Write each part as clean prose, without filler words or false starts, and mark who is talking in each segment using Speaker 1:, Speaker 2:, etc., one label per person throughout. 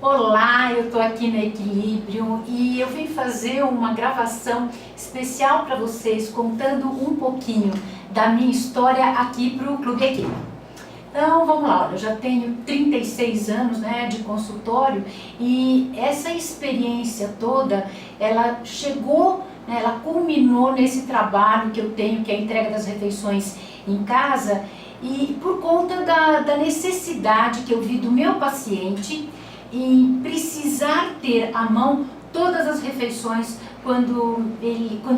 Speaker 1: Olá, eu estou aqui na Equilíbrio e eu vim fazer uma gravação especial para vocês contando um pouquinho da minha história aqui para o Clube Equilíbrio. Então vamos lá, olha, eu já tenho 36 anos de consultório e essa experiência toda, ela chegou, ela culminou nesse trabalho que eu tenho, que é a entrega das refeições em casa, e por conta da necessidade que eu vi do meu paciente em precisar ter à mão todas as refeições quando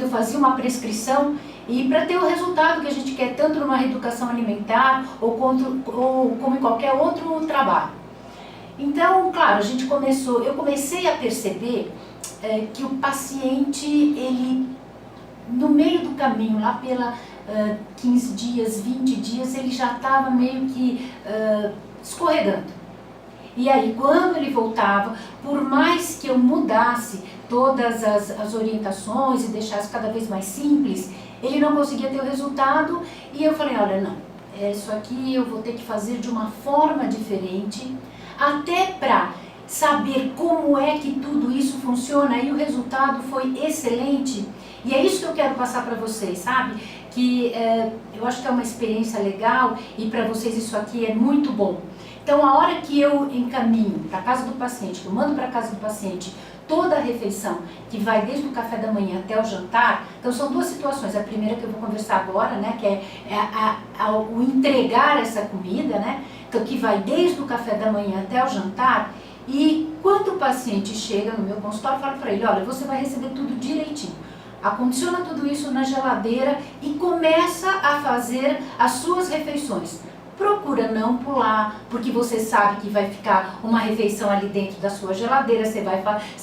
Speaker 1: eu fazia uma prescrição, e para ter o resultado que a gente quer tanto numa reeducação alimentar ou como em qualquer outro trabalho. Então, claro, eu comecei a perceber que o paciente, ele no meio do caminho, lá pela 15 dias, 20 dias, ele já estava meio que escorregando. E aí, quando ele voltava, por mais que eu mudasse todas as orientações e deixasse cada vez mais simples, ele não conseguia ter o resultado. E eu falei, olha, não, isso aqui eu vou ter que fazer de uma forma diferente, até para saber como é que tudo isso funciona. E o resultado foi excelente. E é isso que eu quero passar para vocês, sabe? Que eu acho que é uma experiência legal e para vocês isso aqui é muito bom. Então, a hora que eu encaminho para a casa do paciente, que eu mando para a casa do paciente toda a refeição, que vai desde o café da manhã até o jantar, então são duas situações. A primeira que eu vou conversar agora, que é o entregar essa comida, então que vai desde o café da manhã até o jantar. E quando o paciente chega no meu consultório, eu falo para ele, olha, você vai receber tudo direitinho. Acondiciona tudo isso na geladeira e começa a fazer as suas refeições. Procura não pular, porque você sabe que vai ficar uma refeição ali dentro da sua geladeira, você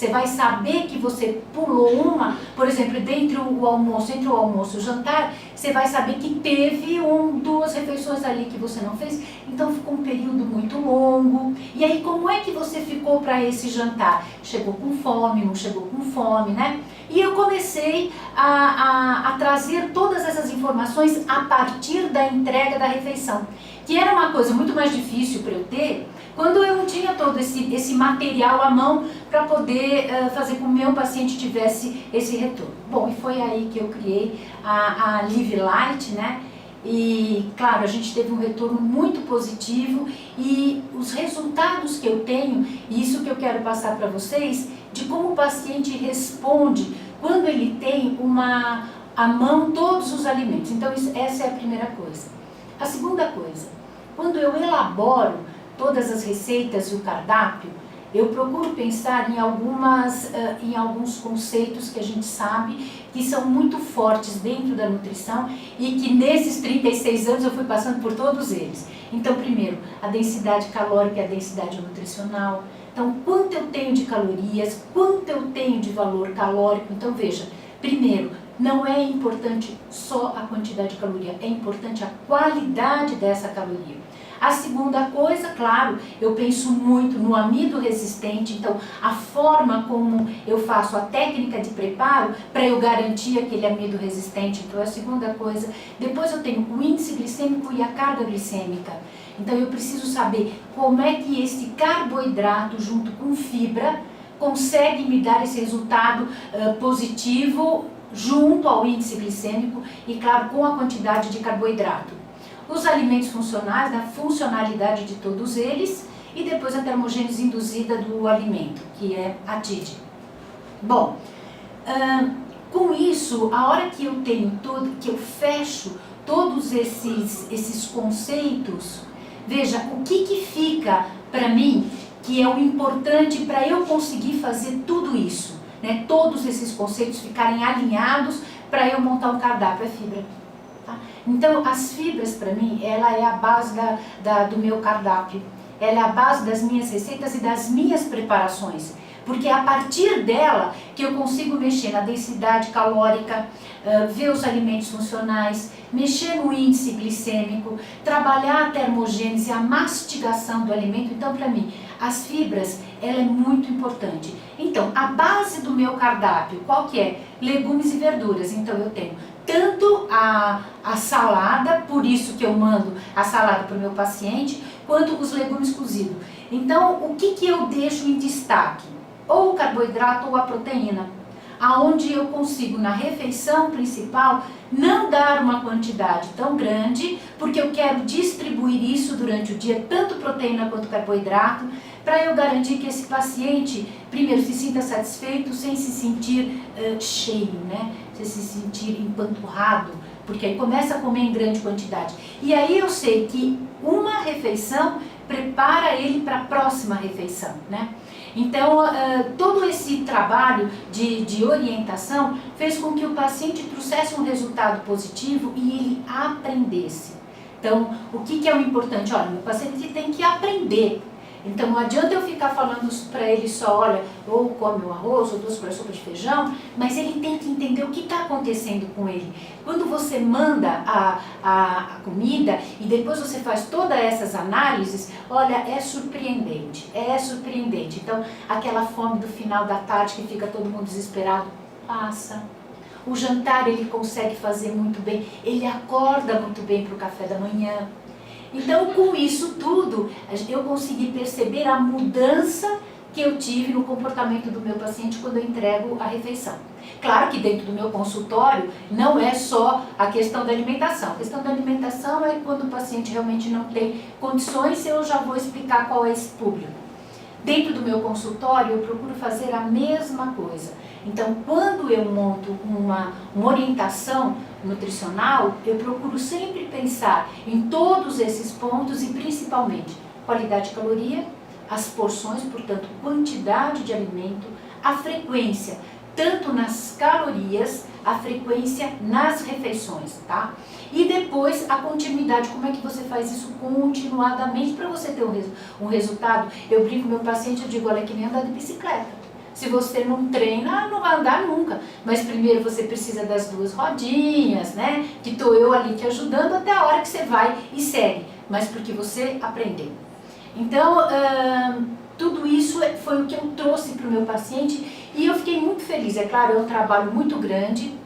Speaker 1: vai saber que você pulou uma, por exemplo, entre o almoço e o jantar, você vai saber que teve duas refeições ali que você não fez, então ficou um período muito longo. E aí, como é que você ficou para esse jantar? Chegou com fome, não chegou com fome, E eu comecei a trazer todas essas informações a partir da entrega da refeição, que era uma coisa muito mais difícil para eu ter quando eu não tinha todo esse material à mão para poder fazer com que o meu paciente tivesse esse retorno. Bom, e foi aí que eu criei a Live Light, E, claro, a gente teve um retorno muito positivo e os resultados que eu tenho, e isso que eu quero passar para vocês, de como o paciente responde quando ele tem à mão todos os alimentos. Então, essa é a primeira coisa. A segunda coisa, quando eu elaboro todas as receitas e o cardápio, eu procuro pensar em alguns conceitos que a gente sabe que são muito fortes dentro da nutrição e que nesses 36 anos eu fui passando por todos eles. Então, primeiro, a densidade calórica e a densidade nutricional. Então, quanto eu tenho de calorias, quanto eu tenho de valor calórico. Então, veja, primeiro, não é importante só a quantidade de caloria, é importante a qualidade dessa caloria. A segunda coisa, claro, eu penso muito no amido resistente, então a forma como eu faço a técnica de preparo para eu garantir aquele amido resistente, então é a segunda coisa. Depois eu tenho o índice glicêmico e a carga glicêmica. Então eu preciso saber como é que esse carboidrato junto com fibra consegue me dar esse resultado positivo junto ao índice glicêmico e, claro, com a quantidade de carboidrato. Os alimentos funcionais, a funcionalidade de todos eles, e depois a termogênese induzida do alimento, que é a TID. Bom, com isso, a hora que eu fecho todos esses conceitos, veja, o que fica para mim que é o importante para eu conseguir fazer tudo isso, todos esses conceitos ficarem alinhados para eu montar um cardápio, é fibra. Então, as fibras, para mim, ela é a base do meu cardápio. Ela é a base das minhas receitas e das minhas preparações. Porque é a partir dela que eu consigo mexer na densidade calórica, ver os alimentos funcionais, mexer no índice glicêmico, trabalhar a termogênese, a mastigação do alimento. Então, para mim, as fibras, ela é muito importante. Então, a base do meu cardápio, qual que é? Legumes e verduras. Então, eu tenho tanto a salada, por isso que eu mando a salada para o meu paciente, quanto os legumes cozidos. Então, o que eu deixo em destaque? Ou o carboidrato ou a proteína, aonde eu consigo, na refeição principal, não dar uma quantidade tão grande, porque eu quero distribuir isso durante o dia, tanto proteína quanto carboidrato, para eu garantir que esse paciente, primeiro, se sinta satisfeito, sem se sentir cheio, né? Sem se sentir empanturrado, porque aí começa a comer em grande quantidade. E aí eu sei que uma refeição prepara ele para a próxima refeição, né? Então, todo esse trabalho de orientação fez com que o paciente trouxesse um resultado positivo e ele aprendesse. Então, o que é o importante? Olha, meu paciente tem que aprender. Então, não adianta eu ficar falando para ele só, olha, ou come o arroz, ou 2 colheres de sopa de feijão, mas ele tem que entender o que está acontecendo com ele. Quando você manda a comida e depois você faz todas essas análises, olha, é surpreendente, é surpreendente. Então, aquela fome do final da tarde que fica todo mundo desesperado, passa. O jantar ele consegue fazer muito bem, ele acorda muito bem para o café da manhã. Então, com isso tudo, eu consegui perceber a mudança que eu tive no comportamento do meu paciente quando eu entrego a refeição. Claro que dentro do meu consultório não é só a questão da alimentação. A questão da alimentação é quando o paciente realmente não tem condições, eu já vou explicar qual é esse público. Dentro do meu consultório eu procuro fazer a mesma coisa. Então, quando eu monto uma orientação nutricional, eu procuro sempre pensar em todos esses pontos e principalmente qualidade de caloria, as porções, portanto, quantidade de alimento, a frequência, tanto nas calorias, a frequência nas refeições, tá? E depois a continuidade, como é que você faz isso continuadamente para você ter um resultado. Eu brinco com meu paciente, eu digo, olha, é que nem andar de bicicleta. Se você não treina, não vai andar nunca. Mas primeiro você precisa das 2 rodinhas, né? Que estou eu ali te ajudando até a hora que você vai e segue. Mas porque você aprendeu. Então, tudo isso foi o que eu trouxe para o meu paciente e eu fiquei muito feliz. É claro, é um trabalho muito grande,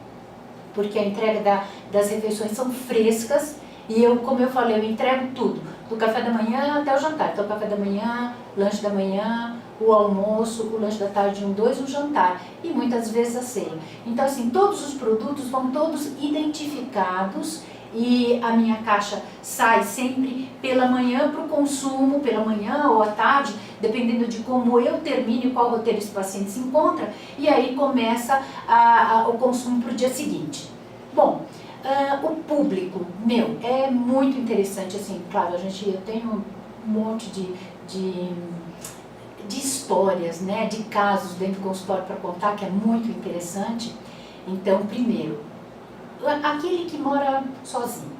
Speaker 1: porque a entrega das refeições são frescas e eu, como eu falei, eu entrego tudo, do café da manhã até o jantar. Então, café da manhã, lanche da manhã, o almoço, o lanche da tarde 1, 2, o jantar e muitas vezes a ceia. Então, assim, todos os produtos vão todos identificados e a minha caixa sai sempre pela manhã para o consumo, pela manhã ou à tarde, dependendo de como eu termino e qual roteiro esse paciente se encontra, e aí começa o consumo para o dia seguinte. Bom, o público, é muito interessante, assim, claro, eu tenho um monte de histórias, né, de casos dentro do consultório para contar, que é muito interessante. Então, primeiro, aquele que mora sozinho.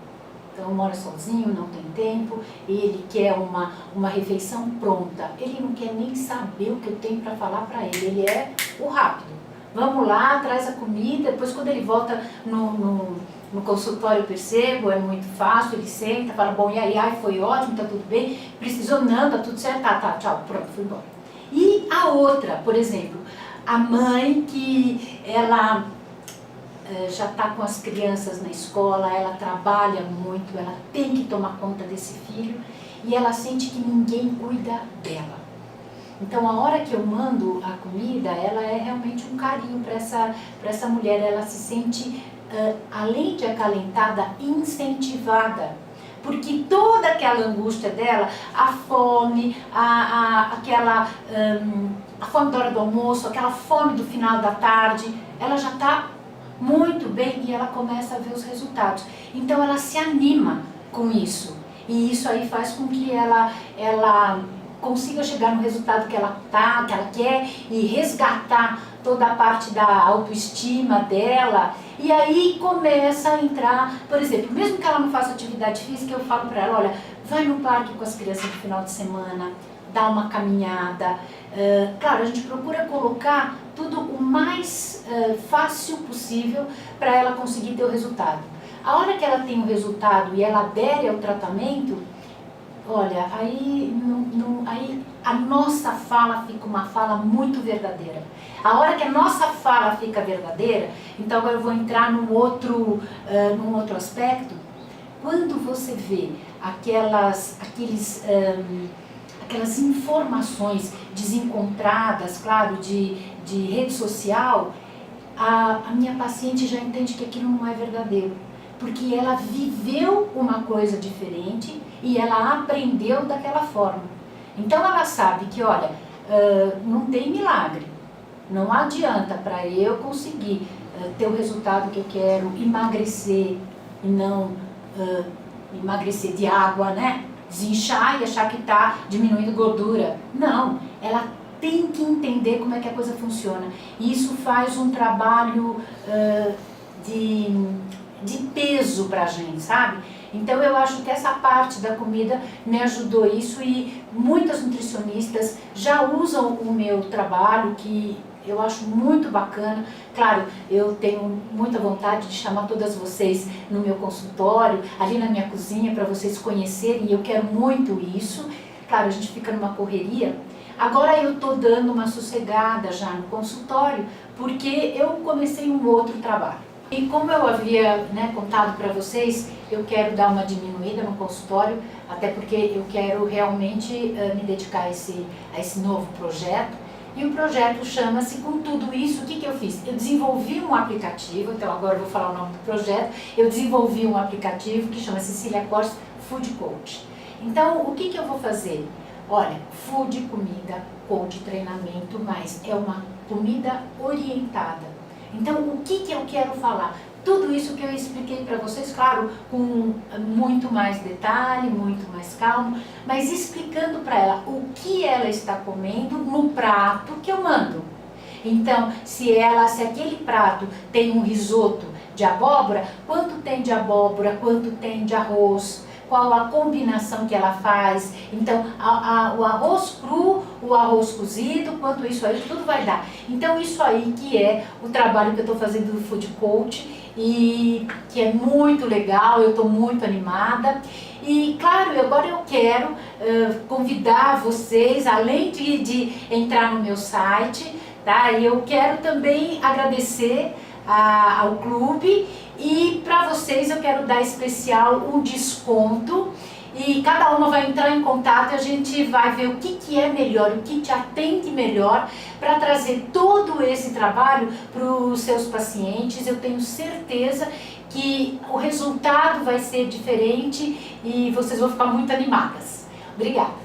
Speaker 1: Então, mora sozinho, não tem tempo, ele quer uma refeição pronta. Ele não quer nem saber o que eu tenho para falar para ele. Ele é o rápido. Vamos lá, traz a comida, depois quando ele volta no consultório eu percebo, é muito fácil, ele senta, fala, bom, e aí, foi ótimo, tá tudo bem, precisou, não, tá tudo certo, tá, tchau, pronto, fui embora. E a outra, por exemplo, a mãe que ela já está com as crianças na escola, ela trabalha muito, ela tem que tomar conta desse filho e ela sente que ninguém cuida dela. Então, a hora que eu mando a comida, ela é realmente um carinho para essa mulher, ela se sente, além de acalentada, incentivada. Porque toda aquela angústia dela, a fome, a fome da hora do almoço, aquela fome do final da tarde, ela já está muito bem e ela começa a ver os resultados. Então ela se anima com isso. E isso aí faz com que ela consiga chegar no resultado que ela quer e resgatar toda a parte da autoestima dela. E aí começa a entrar, por exemplo, mesmo que ela não faça atividade física, eu falo para ela, olha, vai no parque com as crianças no final de semana, dá uma caminhada. Claro, a gente procura colocar tudo o mais fácil possível para ela conseguir ter o resultado. A hora que ela tem o resultado e ela adere ao tratamento, olha, aí a nossa fala fica uma fala muito verdadeira. A hora que a nossa fala fica verdadeira, então agora eu vou entrar num outro aquelas informações desencontradas, claro, de rede social, a minha paciente já entende que aquilo não é verdadeiro, porque ela viveu uma coisa diferente e ela aprendeu daquela forma. Então ela sabe que, olha, não tem milagre, não adianta para eu conseguir ter o resultado que eu quero, emagrecer e não emagrecer de água, né? Desinchar e achar que está diminuindo gordura. Não, ela tem que entender como é que a coisa funciona. E isso faz um trabalho de peso pra gente, sabe? Então eu acho que essa parte da comida me ajudou isso, e muitas nutricionistas já usam o meu trabalho, que eu acho muito bacana. Claro, eu tenho muita vontade de chamar todas vocês no meu consultório, ali na minha cozinha, para vocês conhecerem, e eu quero muito isso. Claro, a gente fica numa correria. Agora eu estou dando uma sossegada já no consultório, porque eu comecei um outro trabalho. E como eu havia contado para vocês, eu quero dar uma diminuída no consultório, até porque eu quero realmente me dedicar a esse novo projeto. E o projeto chama-se Com Tudo Isso. O que eu fiz? Eu desenvolvi um aplicativo, então agora eu vou falar o nome do projeto. Eu desenvolvi um aplicativo que chama Cecília Corsi Food Coach. Então, o que eu vou fazer? Olha, food, comida, coach, treinamento, mas é uma comida orientada. Então, o que eu quero falar? Tudo isso que eu expliquei para vocês, claro, com muito mais detalhe, muito mais calmo, mas explicando para ela o que ela está comendo no prato que eu mando. Então, se aquele prato tem um risoto de abóbora, quanto tem de abóbora, quanto tem de arroz, qual a combinação que ela faz. Então, o arroz cru, o arroz cozido, quanto isso aí, tudo vai dar. Então, isso aí que é o trabalho que eu estou fazendo do Food Coach, e que é muito legal, eu estou muito animada. E claro, agora eu quero convidar vocês, além de entrar no meu site, tá? Eu quero também agradecer ao clube, e para vocês eu quero dar especial um desconto, e cada uma vai entrar em contato e a gente vai ver o que é melhor, o que te atende melhor, para trazer todo esse trabalho para os seus pacientes. Eu tenho certeza que o resultado vai ser diferente e vocês vão ficar muito animadas. Obrigada!